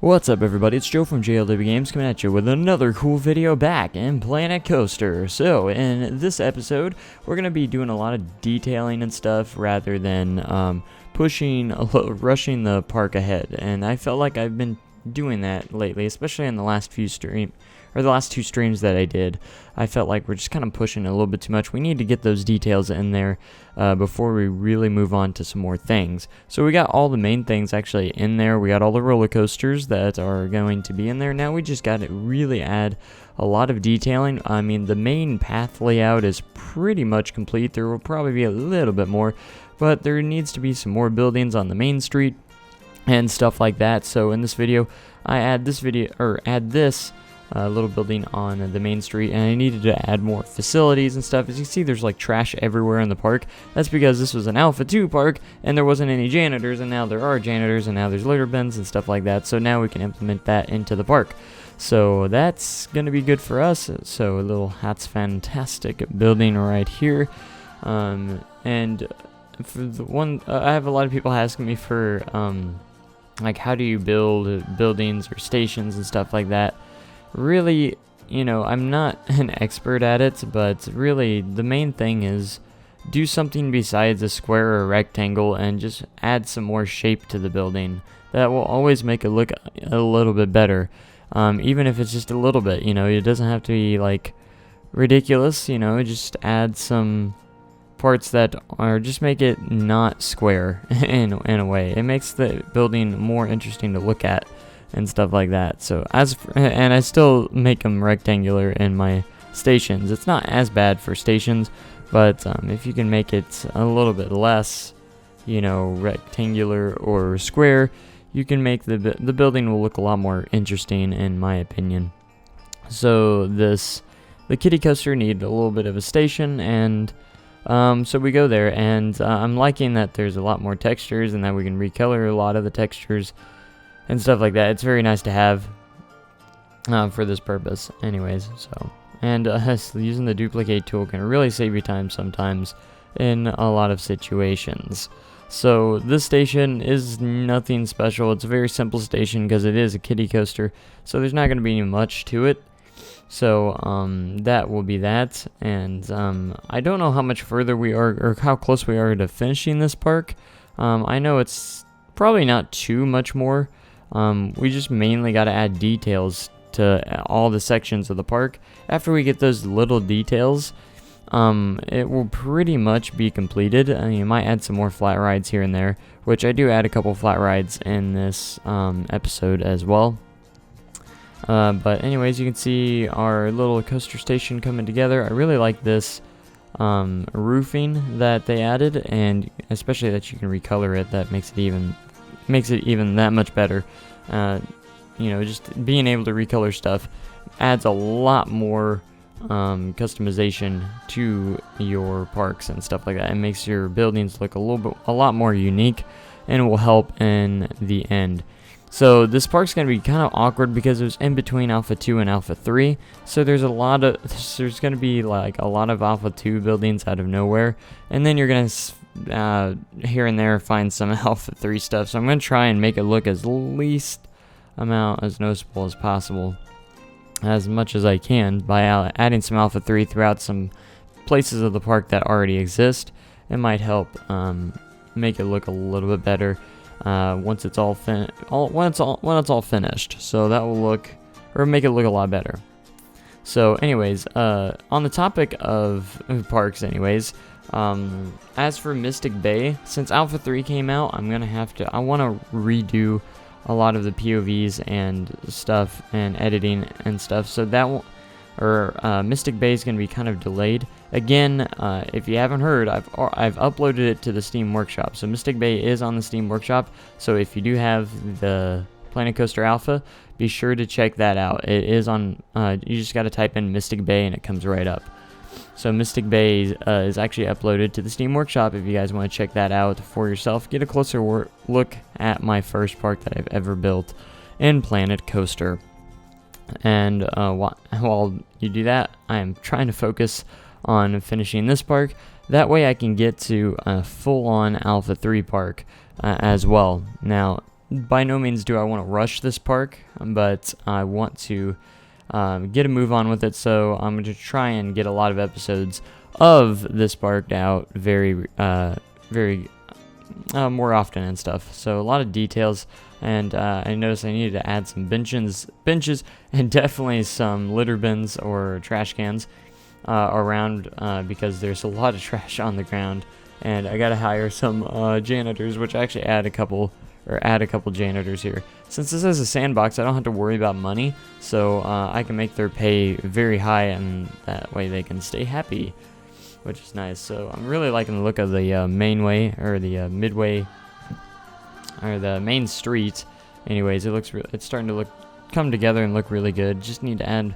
What's up everybody, it's Joe from JLW Games coming at you with another cool video back in Planet Coaster. So in this episode, we're going to be doing a lot of detailing and stuff rather than rushing the park ahead. And I felt like I've been doing that lately, especially in the last two streams that I did. I felt like we're just kind of pushing it a little bit too much. We need to get those details in there before we really move on to some more things. So we got all the main things actually in there. We got all the roller coasters that are going to be in there. Now we just got to really add a lot of detailing. I mean, the main path layout is pretty much complete. There will probably be a little bit more, but there needs to be some more buildings on the main street and stuff like that. So in this video, I add this little building on the main street, and I needed to add more facilities and stuff. As you see, there's like trash everywhere in the park. That's because this was an Alpha 2 park and there wasn't any janitors, and now there are janitors, and now there's litter bins and stuff like that. So now we can implement that into the park. So that's gonna be good for us. So a little That's Fantastic building right here. And for the one, I have a lot of people asking me for like, how do you build buildings or stations and stuff like that. Really, you know, I'm not an expert at it, but really the main thing is do something besides a square or a rectangle and just add some more shape to the building. That will always make it look a little bit better, even if it's just a little bit. You know, it doesn't have to be like ridiculous. You know, just add some parts that are, just make it not square in a way. It makes the building more interesting to look at and stuff like that. So and I still make them rectangular in my stations. It's not as bad for stations, but if you can make it a little bit less, you know, rectangular or square, you can make the building will look a lot more interesting, in my opinion. So the kiddie coaster needed a little bit of a station, and so we go there, and I'm liking that there's a lot more textures and that we can recolor a lot of the textures and stuff like that. It's very nice to have for this purpose anyways. So, and using the duplicate tool can really save you time sometimes in a lot of situations. So this station is nothing special. It's a very simple station because it is a kiddie coaster, so there's not going to be much to it. So that will be that. And I don't know how much further we are, or how close we are to finishing this park. I know it's probably not too much more. We just mainly got to add details to all the sections of the park. After we get those little details, it will pretty much be completed. You might add some more flat rides here and there, which I do add a couple flat rides in this episode as well. But anyways, you can see our little coaster station coming together. I really like this roofing that they added, and especially that you can recolor it. That makes it even that much better. You know, just being able to recolor stuff adds a lot more customization to your parks and stuff like that. It makes your buildings look a lot more unique, and will help in the end. So this park's gonna be kind of awkward because it was in between Alpha 2 and Alpha 3. So there's gonna be like a lot of Alpha 2 buildings out of nowhere, and then you're gonna here and there find some Alpha 3 stuff. So I'm gonna try and make it look as least amount as noticeable as possible, as much as I can, by adding some Alpha 3 throughout some places of the park that already exist. It might help make it look a little bit better once it's all finished. So that will make it look a lot better. So anyways, on the topic of parks anyways, as for Mystic Bay, since Alpha 3 came out, I want to redo a lot of the POVs and stuff, and editing and stuff. So Mystic Bay is going to be kind of delayed. Again, if you haven't heard, I've uploaded it to the Steam Workshop. So Mystic Bay is on the Steam Workshop. So if you do have the Planet Coaster Alpha, be sure to check that out. It is on. You just got to type in Mystic Bay and it comes right up. So Mystic Bay is actually uploaded to the Steam Workshop if you guys want to check that out for yourself. Get a closer look at my first park that I've ever built in Planet Coaster. And while you do that, I am trying to focus on finishing this park. That way I can get to a full-on Alpha 3 park as well. Now, by no means do I want to rush this park, but I want to get a move on with it, so I'm going to try and get a lot of episodes of this park out very more often and stuff. So a lot of details, and I noticed I needed to add some benches, and definitely some litter bins or trash cans around because there's a lot of trash on the ground, and I gotta hire some janitors, which I actually add a couple janitors here. Since this is a sandbox, I don't have to worry about money, so I can make their pay very high, and that way they can stay happy, which is nice. So I'm really liking the look of the mainway, or the Midway, or the main street. Anyways, it's starting to come together and look really good. Just need to add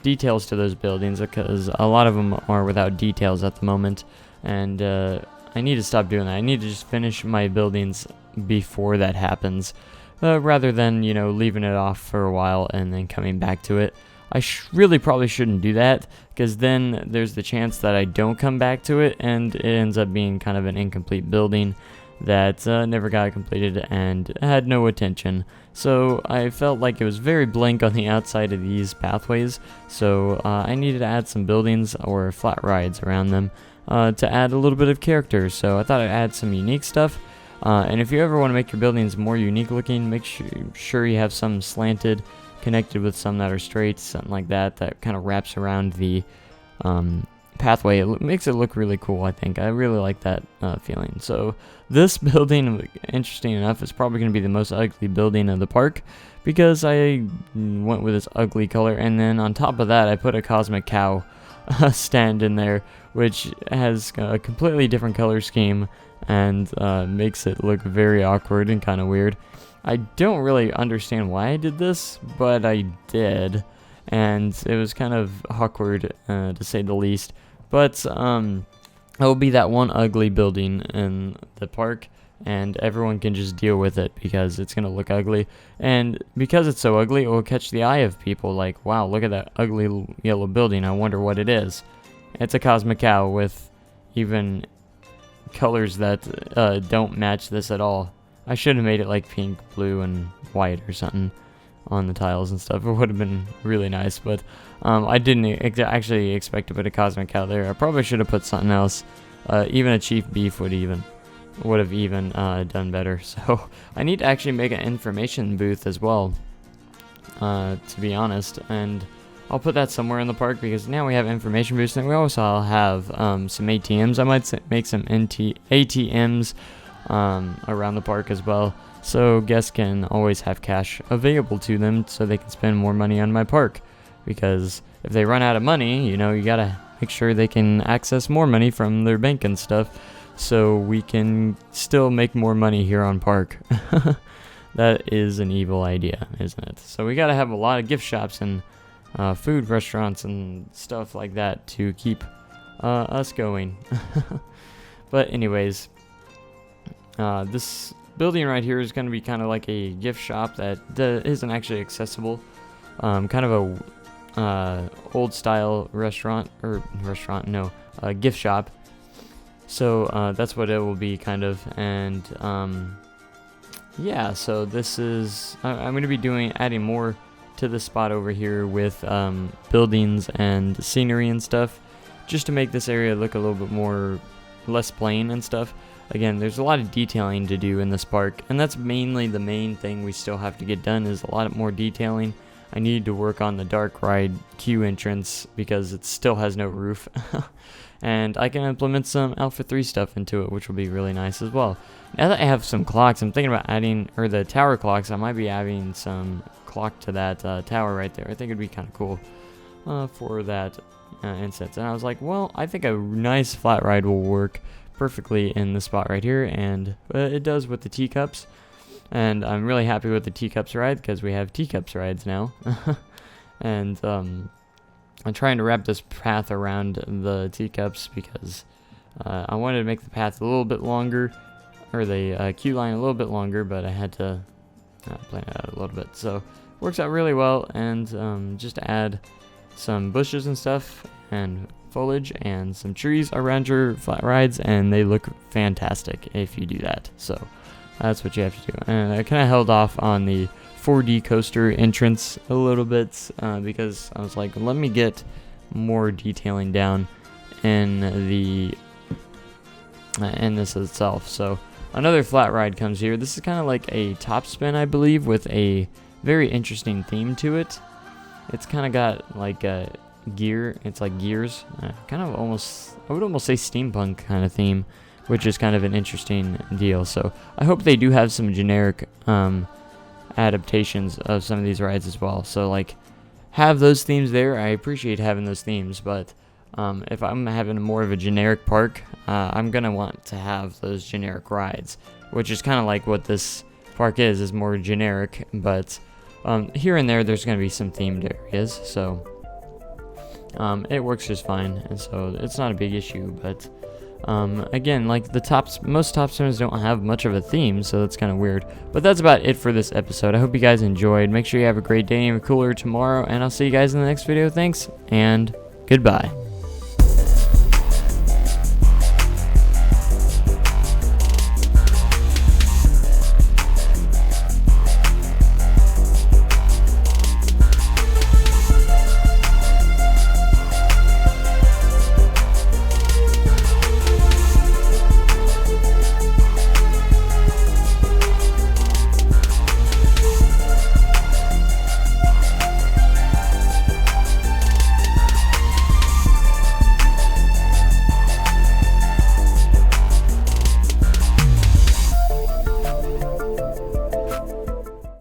details to those buildings because a lot of them are without details at the moment, and I need to stop doing that. I need to just finish my buildings before that happens, rather than leaving it off for a while and then coming back to it. I really probably shouldn't do that, because then there's the chance that I don't come back to it and it ends up being kind of an incomplete building that never got completed and had no attention. So I felt like it was very blank on the outside of these pathways, so I needed to add some buildings or flat rides around them to add a little bit of character. So I thought I'd add some unique stuff. And if you ever want to make your buildings more unique looking, make sure you have some slanted connected with some that are straight, something like that kind of wraps around the pathway. It makes it look really cool, I think. I really like that feeling. So this building, interesting enough, is probably going to be the most ugly building of the park, because I went with this ugly color, and then on top of that I put a cosmic cow stand in there, which has a completely different color scheme and makes it look very awkward and kind of weird. I don't really understand why I did this, but I did, and it was kind of awkward to say the least. But it will be that one ugly building in the park, and everyone can just deal with it because it's going to look ugly. And because it's so ugly, it will catch the eye of people, like, wow, look at that ugly yellow building, I wonder what it is. It's a cosmic cow with even colors that don't match this at all. I should have made it like pink, blue, and white or something on the tiles and stuff. It would have been really nice, but I didn't actually expect to put a cosmic cow there. I probably should have put something else. Even a chief beef would have even done better. So I need to actually make an information booth as well, to be honest, and I'll put that somewhere in the park, because now we have information booths, and we also have some ATMs. I might make some ATMs around the park as well, so guests can always have cash available to them so they can spend more money on my park, because if they run out of money, you gotta make sure they can access more money from their bank and stuff, so we can still make more money here on park. That is an evil idea, isn't it? So we gotta have a lot of gift shops and food restaurants and stuff like that to keep us going. But anyways, this building right here is going to be kind of like a gift shop that isn't actually accessible. Kind of a old style gift shop. So that's what it will be, kind of. And yeah, so this is I'm going to be adding more to the spot over here with buildings and scenery and stuff, just to make this area look a little bit less plain and stuff. Again, there's a lot of detailing to do in this park, and that's mainly the main thing we still have to get done, is a lot more detailing. I need to work on the dark ride queue entrance because it still has no roof. And I can implement some Alpha 3 stuff into it, which will be really nice as well. Now that I have some clocks, I'm thinking about adding, or the tower clocks, I might be adding some clock to that tower right there. I think it'd be kind of cool for that instance. And I was like, well, I think a nice flat ride will work perfectly in the spot right here, and it does with the teacups. And I'm really happy with the teacups ride, because we have teacups rides now. And I'm trying to wrap this path around the teacups because I wanted to make the path a little bit longer, or the queue line a little bit longer, but I had to plan it out a little bit. So it works out really well, and just add some bushes and stuff and foliage and some trees around your flat rides, and they look fantastic if you do that. So That's what you have to do. And I kind of held off on the 4D coaster entrance a little bit because I was like, let me get more detailing down in the in this itself. So another flat ride comes here. This is kind of like a top spin, I believe, with a very interesting theme to it. It's kind of got like a gear. It's like gears, kind of almost, I would almost say steampunk kind of theme, which is kind of an interesting deal. So I hope they do have some generic adaptations of some of these rides as well. So like, have those themes there. I appreciate having those themes, but if I'm having more of a generic park, I'm gonna want to have those generic rides, which is kind of like what this park is more generic. But here and there, there's gonna be some themed areas, so it works just fine, and so it's not a big issue. But again, like most top spinners don't have much of a theme, so that's kind of weird. But that's about it for this episode. I hope you guys enjoyed. Make sure you have a great day and cooler tomorrow, and I'll see you guys in the next video. Thanks, and goodbye.